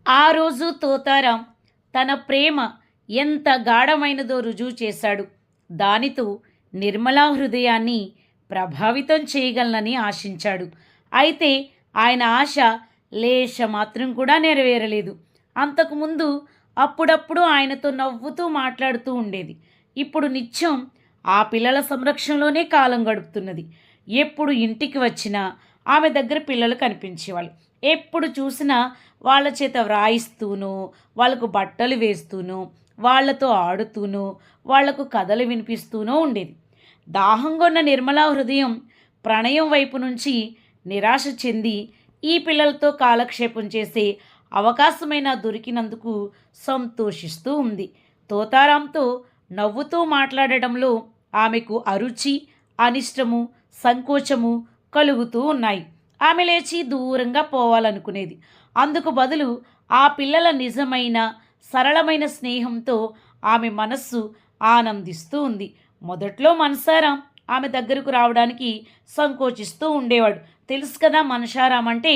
ఆ రోజు తోతారాం తన ప్రేమ ఎంత గాఢమైనదో రుజువు చేశాడు. దానితో నిర్మలా హృదయాన్ని ప్రభావితం చేయగలనని ఆశించాడు. అయితే ఆయన ఆశ లేశ మాత్రం కూడా నెరవేరలేదు. అంతకుముందు అప్పుడప్పుడు ఆయనతో నవ్వుతూ మాట్లాడుతూ ఉండేది. ఇప్పుడు నిత్యం ఆ పిల్లల సంరక్షణలోనే కాలం గడుపుతున్నది. ఎప్పుడు ఇంటికి వచ్చినా ఆమె దగ్గర పిల్లలు కనిపించేవాళ్ళు. ఎప్పుడు చూసినా వాళ్ళ చేత వ్రాయిస్తూనో, వాళ్ళకు బట్టలు వేస్తూనో, వాళ్ళతో ఆడుతూనో, వాళ్లకు కథలు వినిపిస్తూనో ఉండేది. దాహంగొన్న నిర్మలా హృదయం ప్రణయం వైపు నుంచి నిరాశ చెంది ఈ పిల్లలతో కాలక్షేపం చేసే అవకాశమైనా దొరికినందుకు సంతోషిస్తూ ఉంది. తోతారాంతో నవ్వుతూ మాట్లాడటంలో ఆమెకు అరుచి, అనిష్టము, సంకోచము కలుగుతూ ఉన్నాయి. ఆమె లేచి దూరంగా పోవాలనుకునేది. అందుకు బదులు ఆ పిల్లల నిజమైన సరళమైన స్నేహంతో ఆమె మనస్సు ఆనందిస్తూ ఉంది. మొదట్లో మనసారాం ఆమె దగ్గరకు రావడానికి సంకోచిస్తూ ఉండేవాడు. తెలుసు కదా, మనసారాం అంటే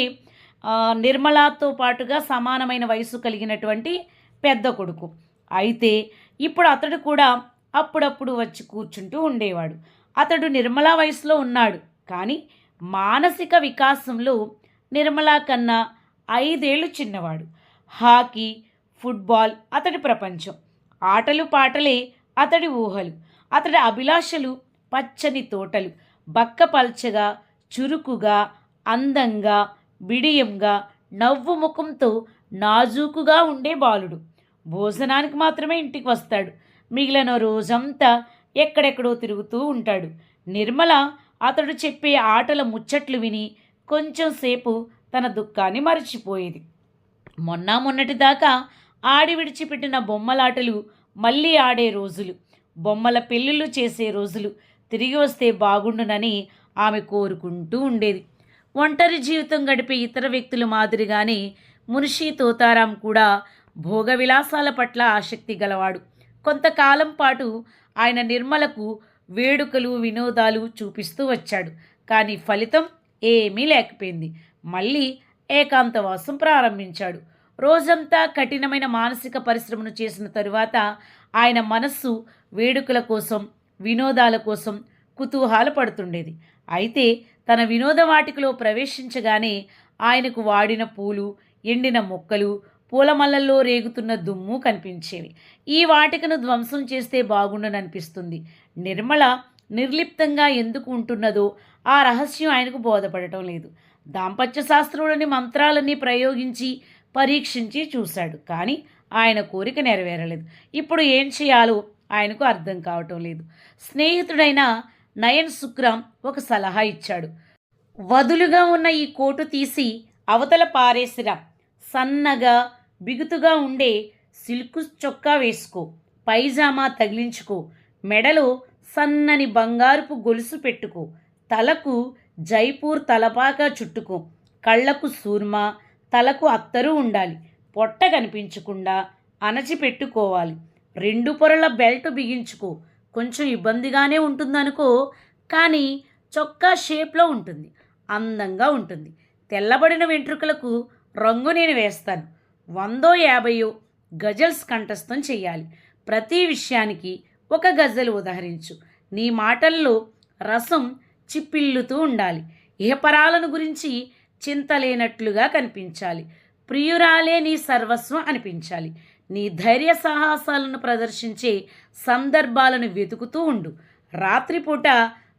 నిర్మలాతో పాటుగా సమానమైన వయసు కలిగినటువంటి పెద్ద కొడుకు. అయితే ఇప్పుడు అతడు కూడా అప్పుడప్పుడు వచ్చి కూర్చుంటూ ఉండేవాడు. అతడు నిర్మలా వయసులో ఉన్నాడు, కానీ మానసిక వికాసంలో నిర్మలా కన్నా 5 ఏళ్ళు చిన్నవాడు. హాకీ, ఫుట్బాల్ అతడి ప్రపంచం. ఆటలు పాటలే అతడి ఊహలు. అతడి అభిలాషలు పచ్చని తోటలు. బక్కపల్చగా, చురుకుగా, అందంగా, బిడియంగా, నవ్వు ముఖంతో నాజూకుగా ఉండే బాలుడు. భోజనానికి మాత్రమే ఇంటికి వస్తాడు. మిగిలిన రోజంతా ఎక్కడెక్కడో తిరుగుతూ ఉంటాడు. నిర్మల అతడు చెప్పే ఆటల ముచ్చట్లు విని కొంచెం సేపు తన దుఃఖాన్ని మరచిపోయేది. మొన్నటి దాకా ఆడి విడిచిపెట్టిన బొమ్మలాటలు మళ్ళీ ఆడే రోజులు, బొమ్మల పెళ్ళిళ్ళు చేసే రోజులు తిరిగి వస్తే బాగుండునని ఆమె కోరుకుంటూ ఉండేది. ఒంటరి జీవితం గడిపే ఇతర వ్యక్తుల మాదిరిగానే మున్షీ తోతారాం కూడా భోగ విలాసాల పట్ల ఆసక్తి గలవాడు. కొంతకాలం పాటు ఆయన నిర్మలకు వేడుకలు, వినోదాలు చూపిస్తూ వచ్చాడు. కానీ ఫలితం ఏమీ లేకపోయింది. మళ్ళీ ఏకాంతవాసం ప్రారంభించాడు. రోజంతా కఠినమైన మానసిక పరిశ్రమను చేసిన తరువాత ఆయన మనస్సు వేడుకల కోసం, వినోదాల కోసం కుతూహల పడుతుండేది. అయితే తన వినోద వాటికలో ప్రవేశించగానే ఆయనకు వాడిన పూలు, ఎండిన మొక్కలు, పూలమల్లల్లో రేగుతున్న దుమ్ము కనిపించేవి. ఈ వాటికను ధ్వంసం చేస్తే బాగుండననిపిస్తుంది. నిర్మల నిర్లిప్తంగా ఎందుకు ఉంటున్నదో ఆ రహస్యం ఆయనకు బోధపడటం లేదు. దాంపత్య శాస్త్రంలోని మంత్రాలన్నీ ప్రయోగించి పరీక్షించి చూశాడు, కానీ ఆయన కోరిక నెరవేరలేదు. ఇప్పుడు ఏం చేయాలో ఆయనకు అర్థం కావటం లేదు. స్నేహితుడైన నయన్ సుక్రామ్ ఒక సలహా ఇచ్చాడు. వదులుగా ఉన్న ఈ కోటు తీసి అవతల పారేసిరా. సన్నగా బిగుతుగా ఉండే సిల్కు చొక్కా వేసుకో. పైజామా తగిలించుకో. మెడలో సన్నని బంగారుపు గొలుసు పెట్టుకో. తలకు జైపూర్ తలపాక చుట్టుకో. కళ్ళకు సూర్మా, తలకు అత్తరు ఉండాలి. పొట్ట కనిపించకుండా అణచిపెట్టుకోవాలి. 2 పొరల బెల్ట్ బిగించుకో. కొంచెం ఇబ్బందిగానే ఉంటుందనుకో, కానీ చొక్కా షేప్లో ఉంటుంది, అందంగా ఉంటుంది. తెల్లబడిన వెంట్రుకలకు రంగు నేను వేస్తాను. 100-50 గజల్స్ కంఠస్థం చెయ్యాలి. ప్రతి విషయానికి ఒక గజల్ ఉదహరించు. నీ మాటల్లో రసం చిప్పిల్లుతూ ఉండాలి. ఇహపరాలను గురించి చింత లేనట్లుగా కనిపించాలి. ప్రియురాలే నీ సర్వస్వం అనిపించాలి. నీ ధైర్య సాహసాలను ప్రదర్శించే సందర్భాలను వెతుకుతూ ఉండు. రాత్రిపూట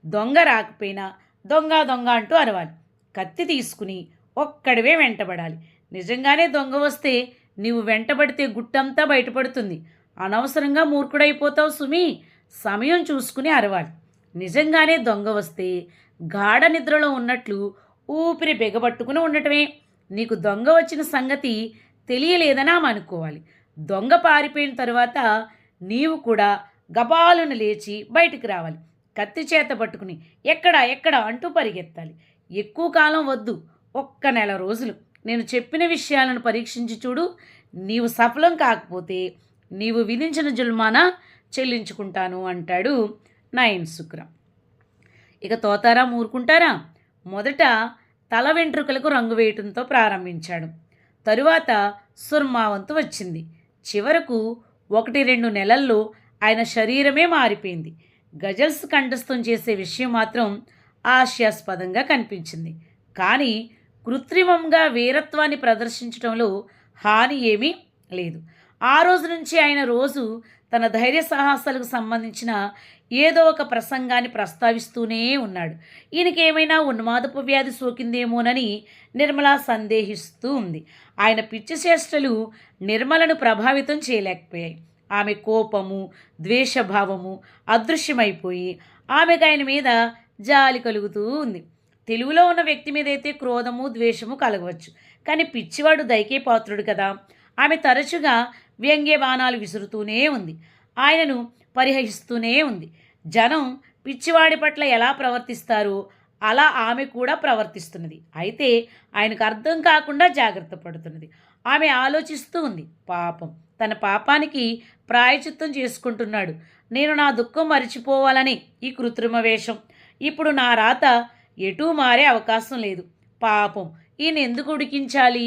దొంగ రాకపోయినా దొంగ దొంగ అంటూ అరవాలి. కత్తి తీసుకుని ఒక్కడివే వెంటబడాలి. నిజంగానే దొంగ వస్తే నీవు వెంటబడితే గుట్టంతా బయటపడుతుంది. అనవసరంగా మూర్ఖుడైపోతావు సుమి. సమయం చూసుకుని అరవాలి. నిజంగానే దొంగ వస్తే గాఢ నిద్రలో ఉన్నట్లు ఊపిరి బిగబట్టుకుని ఉండటమే. నీకు దొంగ వచ్చిన సంగతి తెలియలేదని ఆమె అనుకోవాలి. దొంగ పారిపోయిన తరువాత నీవు కూడా గబాలును లేచి బయటికి రావాలి. కత్తి చేత పట్టుకుని ఎక్కడా ఎక్కడా అంటూ పరిగెత్తాలి. ఎక్కువ కాలం వద్దు, 1 నెల రోజులు. నేను చెప్పిన విషయాలను పరీక్షించి చూడు. నీవు సఫలం కాకపోతే నీవు విధించిన జుల్మానా చెల్లించుకుంటాను అంటాడు నయన్ సుక్రామ్. ఇక తోతారాం ఊరుకుంటారా? మొదట తల వెంట్రుకలకు రంగు వేయటంతో ప్రారంభించాడు. తరువాత సుర్మావంతు వచ్చింది. చివరకు 1-2 నెలల్లో ఆయన శరీరమే మారిపోయింది. గజల్స్ కంఠస్థం చేసే విషయం మాత్రం హాస్యాస్పదంగా కనిపించింది. కానీ కృత్రిమంగా వీరత్వాన్ని ప్రదర్శించడంలో హాని ఏమీ లేదు. ఆ రోజు నుంచి ఆయన రోజు తన ధైర్య సాహసాలకు సంబంధించిన ఏదో ఒక ప్రసంగాన్ని ప్రస్తావిస్తూనే ఉన్నాడు. ఈయనకేమైనా ఉన్మాదపు వ్యాధి సోకిందేమోనని నిర్మల సందేహిస్తూ ఉంది. ఆయన పిచ్చి చేష్టలు నిర్మలను ప్రభావితం చేయలేకపోయాయి. ఆమె కోపము, ద్వేషభావము అదృశ్యమైపోయి ఆమెకు ఆయన మీద జాలి కలుగుతూ ఉంది. తెలుగులో ఉన్న వ్యక్తి మీద అయితే క్రోధము, ద్వేషము కలగవచ్చు. కానీ పిచ్చివాడు దైకే పాత్రుడు కదా. ఆమె తరచుగా వ్యంగ్య బాణాలు విసురుతూనే ఉంది. ఆయనను పరిహసిస్తూనే ఉంది. జనం పిచ్చివాడి పట్ల ఎలా ప్రవర్తిస్తారో అలా ఆమె కూడా ప్రవర్తిస్తున్నది. అయితే ఆయనకు అర్థం కాకుండా జాగ్రత్త పడుతున్నది. ఆమె ఆలోచిస్తూ ఉంది. పాపం, తన పాపానికి ప్రాయచిత్తం చేసుకుంటున్నాడు. నేను నా దుఃఖం మరిచిపోవాలని ఈ కృత్రిమ వేషం. ఇప్పుడు నా రాత ఎటూ మారే అవకాశం లేదు. పాపం, ఈయన ఎందుకు ఉడికించాలి?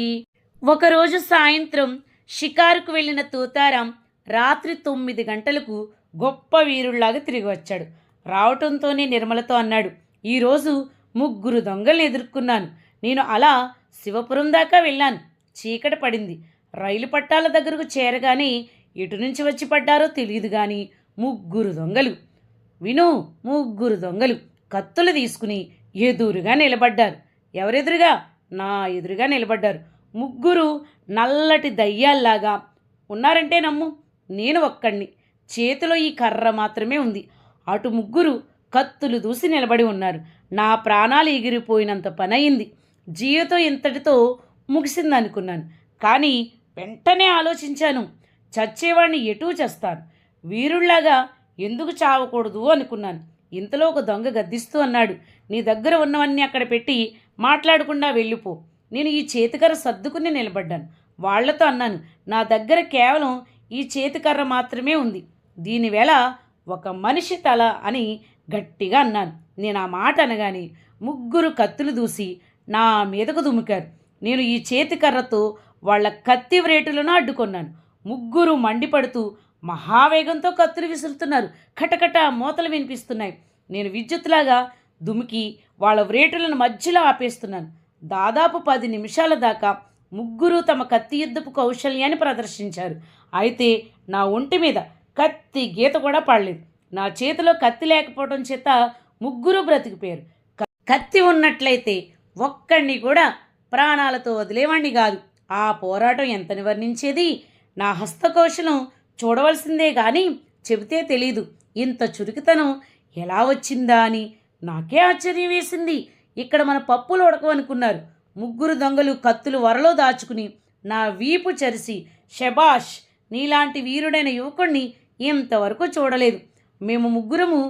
ఒకరోజు సాయంత్రం షికారుకు వెళ్ళిన తూతారాం రాత్రి 9 గంటలకు గొప్ప వీరుళ్లాగా తిరిగి వచ్చాడు. రావటంతోనే నిర్మలతో అన్నాడు, ఈరోజు 3 దొంగల్ని ఎదుర్కొన్నాను. నేను అలా శివపురం దాకా వెళ్ళాను. చీకటి పడింది. రైలు పట్టాల దగ్గరకు చేరగానే ఎటు నుంచి వచ్చి పడ్డారో తెలియదు కానీ 3 దొంగలు, విను, 3 దొంగలు కత్తులు తీసుకుని ఎదురుగా నిలబడ్డారు. ఎవరెదురుగా? నా ఎదురుగా నిలబడ్డారు. 3 నల్లటి దయ్యాల్లాగా ఉన్నారంటే నమ్ము. నేను ఒక్కడిని. చేతిలో ఈ కర్ర మాత్రమే ఉంది. అటు 3 కత్తులు దూసి నిలబడి ఉన్నారు. నా ప్రాణాలు ఎగిరిపోయినంత పనయింది. జీవితం ఇంతటితో ముగిసిందనుకున్నాను. కానీ వెంటనే ఆలోచించాను, చచ్చేవాడిని ఎటూ చేస్తాను, వీరుళ్లాగా ఎందుకు చావకూడదు అనుకున్నాను. ఇంతలో ఒక దొంగ గద్దిస్తూ అన్నాడు, నీ దగ్గర ఉన్నవన్నీ అక్కడ పెట్టి మాట్లాడకుండా వెళ్ళిపో. నేను ఈ చేతికర్ర సర్దుకుని నిలబడ్డాను. వాళ్లతో అన్నాను, నా దగ్గర కేవలం ఈ చేతికర్ర మాత్రమే ఉంది. దీనివేళ ఒక మనిషి తల అని గట్టిగా అన్నాను. నేను ఆ మాట అనగానే 3 కత్తులు దూసి నా మీదకు దుమికారు. నేను ఈ చేతికర్రతో వాళ్ళ కత్తి వ్రేటులను అడ్డుకున్నాను. 3 మండిపడుతూ మహావేగంతో కత్తులు విసురుతున్నారు. కటకట మూతలు వినిపిస్తున్నాయి. నేను విద్యుత్లాగా దుమికి వాళ్ళ వ్రేటులను మధ్యలో ఆపేస్తున్నాను. దాదాపు 10 నిమిషాల దాకా 3 తమ కత్తి యుద్ధపు కౌశల్యాన్ని ప్రదర్శించారు. అయితే నా ఒంటి మీద కత్తి గీత కూడా పడలేదు. నా చేతిలో కత్తి లేకపోవడం చేత 3 బ్రతికిపోయారు. కత్తి ఉన్నట్లయితే ఒక్కడిని కూడా ప్రాణాలతో వదిలేవాణ్ణి కాదు. ఆ పోరాటం ఎంతని వర్ణించేది. నా హస్తకౌశలం చూడవలసిందే కానీ చెబితే తెలీదు. ఇంత చురుకుతనం ఎలా వచ్చిందా అని నాకే ఆశ్చర్యం వేసింది. ఇక్కడ మన పప్పులు ఉడకవనుకున్నారు. 3 దొంగలు కత్తులు వరలో దాచుకుని నా వీపు చరిసి, షబాష్, నీలాంటి వీరుడైన యువకుణ్ణి ఇంతవరకు చూడలేదు. మేము 3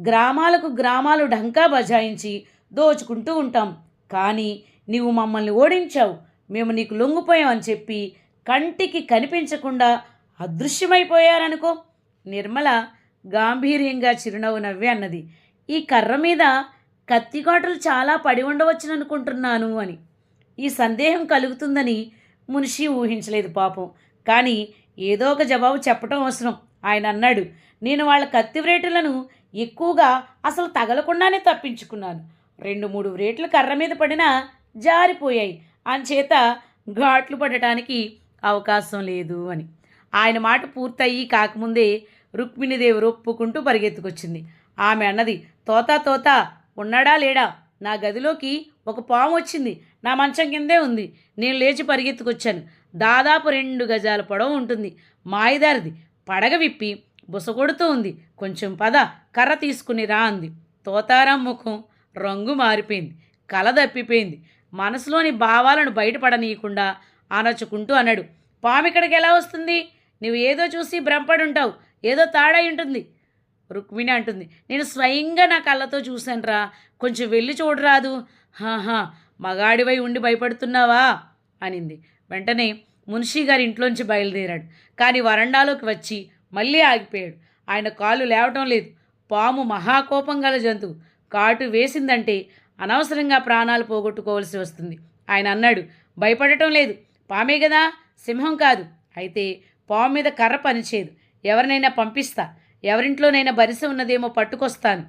గ్రామాలకు గ్రామాలు ఢంకా బజాయించి దోచుకుంటూ ఉంటాం. కానీ నీవు మమ్మల్ని ఓడించావు. మేము నీకు లొంగిపోయామని చెప్పి కంటికి కనిపించకుండా అదృశ్యమైపోయారనుకో. నిర్మల గాంభీర్యంగా చిరునవ్వు నవ్వి అన్నది, ఈ కర్ర మీద కత్తిగాటలు చాలా పడి ఉండవచ్చుననుకుంటున్నాను అని. ఈ సందేహం కలుగుతుందని మునిషి ఊహించలేదు పాపం. కానీ ఏదో ఒక జవాబు చెప్పడం అవసరం. ఆయన అన్నాడు, నేను వాళ్ళ కత్తి వ్రేటులను ఎక్కువగా అసలు తగలకుండానే తప్పించుకున్నాను. 2-3 వ్రేట్లు కర్ర మీద పడినా జారిపోయాయి. అంచేత ఘాట్లు పడటానికి అవకాశం లేదు అని. ఆయన మాట పూర్తయి కాకముందే రుక్మిణీదేవి రొప్పుకుంటూ పరిగెత్తుకొచ్చింది. ఆమె అన్నది, తోత ఉన్నాడా లేడా? నా గదిలోకి ఒక పాము వచ్చింది. నా మంచం కిందే ఉంది. నేను లేచి పరిగెత్తుకొచ్చాను. దాదాపు 2 గజాల పొడవు ఉంటుంది. మాయిదారిది. పడగ విప్పి బుసకొడుతూ ఉంది. కొంచెం పద, కర్ర తీసుకుని రా అంది. తోతారాం ముఖం రంగు మారిపోయింది. కల దప్పిపోయింది. మనసులోని భావాలను బయటపడనీయకుండా ఆనచుకుంటూ అన్నాడు, పాము ఇక్కడికి ఎలా వస్తుంది? నువ్వు ఏదో చూసి భ్రమపడుంటావు. ఏదో తాడై ఉంటుంది. రుక్మిణి అంటుంది, నేను స్వయంగా నా కళ్ళతో చూశానురా. కొంచెం వెళ్ళి చూడరాదు. హాహా, మగాడివై ఉండి భయపడుతున్నావా అనింది. వెంటనే మున్షీ గారి ఇంట్లోంచి బయలుదేరాడు. కానీ వరండాలోకి వచ్చి మళ్ళీ ఆగిపోయాడు. ఆయన కాళ్ళు లేవటం లేదు. పాము మహాకోపం గల జంతువు. కాటు వేసిందంటే అనవసరంగా ప్రాణాలు పోగొట్టుకోవాల్సి వస్తుంది. ఆయన అన్నాడు, భయపడటం లేదు, పామే కదా, సింహం కాదు. అయితే పాము మీద కర్ర పనిచేయదు. ఎవరినైనా పంపిస్తా, ఎవరింట్లోనైనా బరిసె ఉన్నదేమో పట్టుకొస్తాను.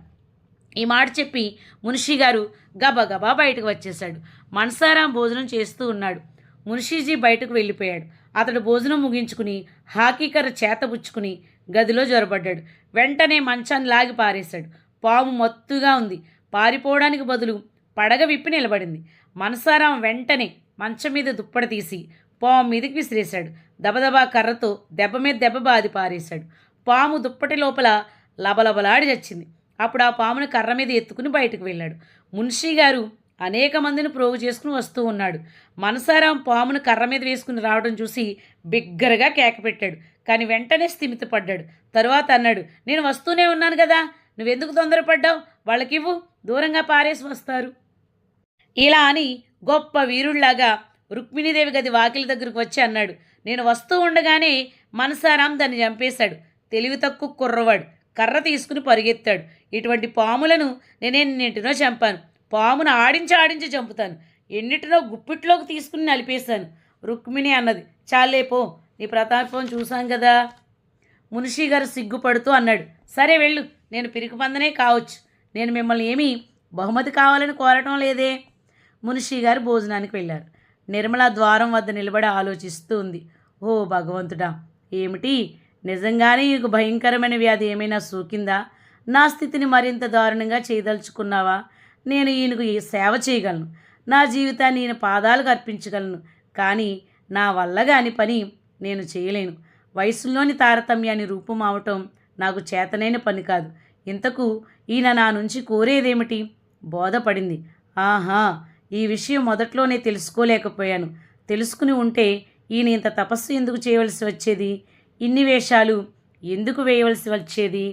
ఈ మాట చెప్పి మున్షీ గారు గబగబా బయటకు వచ్చేశాడు. మనసారాం భోజనం చేస్తూ ఉన్నాడు. మున్షీజీ బయటకు వెళ్ళిపోయాడు. అతడు భోజనం ముగించుకుని హాకీ కర్ర చేతబుచ్చుకుని గదిలో జొరబడ్డాడు. వెంటనే మంచాన్ని లాగి పారేశాడు. పాము మత్తుగా ఉంది. పారిపోవడానికి బదులు పడగ విప్పి నిలబడింది. మనసారాం వెంటనే మంచం మీద దుప్పటి తీసి పాము మీదకి విసిరేశాడు. దబదబా కర్రతో దెబ్బ మీద దెబ్బ బాది పారేశాడు. పాము దుప్పటి లోపల లబలబలాడి చచ్చింది. అప్పుడు ఆ పామును కర్ర మీద ఎత్తుకుని బయటకు వెళ్ళాడు. మున్షీ గారు అనేక మందిని ప్రోగు చేసుకుని వస్తూ ఉన్నాడు. మనసారాం పామును కర్ర మీద వేసుకుని రావడం చూసి బిగ్గరగా కేక పెట్టాడు. కానీ వెంటనే స్థిమితపడ్డాడు. తరువాత అన్నాడు, నేను వస్తూనే ఉన్నాను కదా, నువ్వెందుకు తొందరపడ్డావు? వాళ్ళకివ్వు, దూరంగా పారేసి వస్తారు. ఇలా అని గొప్ప వీరుళ్లాగా రుక్మిణీదేవి గది వాకిలి దగ్గరకు వచ్చి అన్నాడు. నేను వస్తూ ఉండగానే మనసారాం దాన్ని చంపేశాడు. తెలివి తక్కువ కుర్రవాడు కర్ర తీసుకుని పరిగెత్తాడు. ఇటువంటి పాములను నేనెన్నింటినో చంపాను. పామును ఆడించి ఆడించి చంపుతాను. ఎన్నిటినో గుప్పిట్లోకి తీసుకుని నలిపేశాను. రుక్మిణి అన్నది. చాలేపో, నీ ప్రతాపం చూశాం కదా. మున్షీ గారు సిగ్గుపడుతూ అన్నాడు, సరే వెళ్ళు, నేను పిరికిపందనే కావచ్చు. నేను మిమ్మల్ని ఏమీ బహుమతి కావాలని కోరటం లేదే. మున్షీ గారు భోజనానికి వెళ్ళారు. నిర్మల ద్వారం వద్ద నిలబడి ఆలోచిస్తూ ఉంది. ఓ భగవంతుడా, ఏమిటి, నిజంగానే నీకు భయంకరమైన వ్యాధి ఏమైనా సోకిందా? నా స్థితిని మరింత దారుణంగా చేయదలుచుకున్నావా? నేను ఈయనకు సేవ చేయగలను, నా జీవితాన్ని ఈయన పాదాలకు అర్పించగలను. కానీ నా వల్ల కాని పని నేను చేయలేను. వయసులోని తారతమ్యాన్ని రూపుమావటం నాకు చేతనైన పని కాదు. ఇంతకు ఈయన నా నుంచి కోరేదేమిటి? బోధపడింది. ఆహా, ఈ విషయం మొదట్లోనే తెలుసుకోలేకపోయాను. తెలుసుకుని ఉంటే ఈయన ఇంత తపస్సు ఎందుకు చేయవలసి వచ్చేది? ఇన్ని వేషాలు ఎందుకు వేయవలసి వచ్చేది?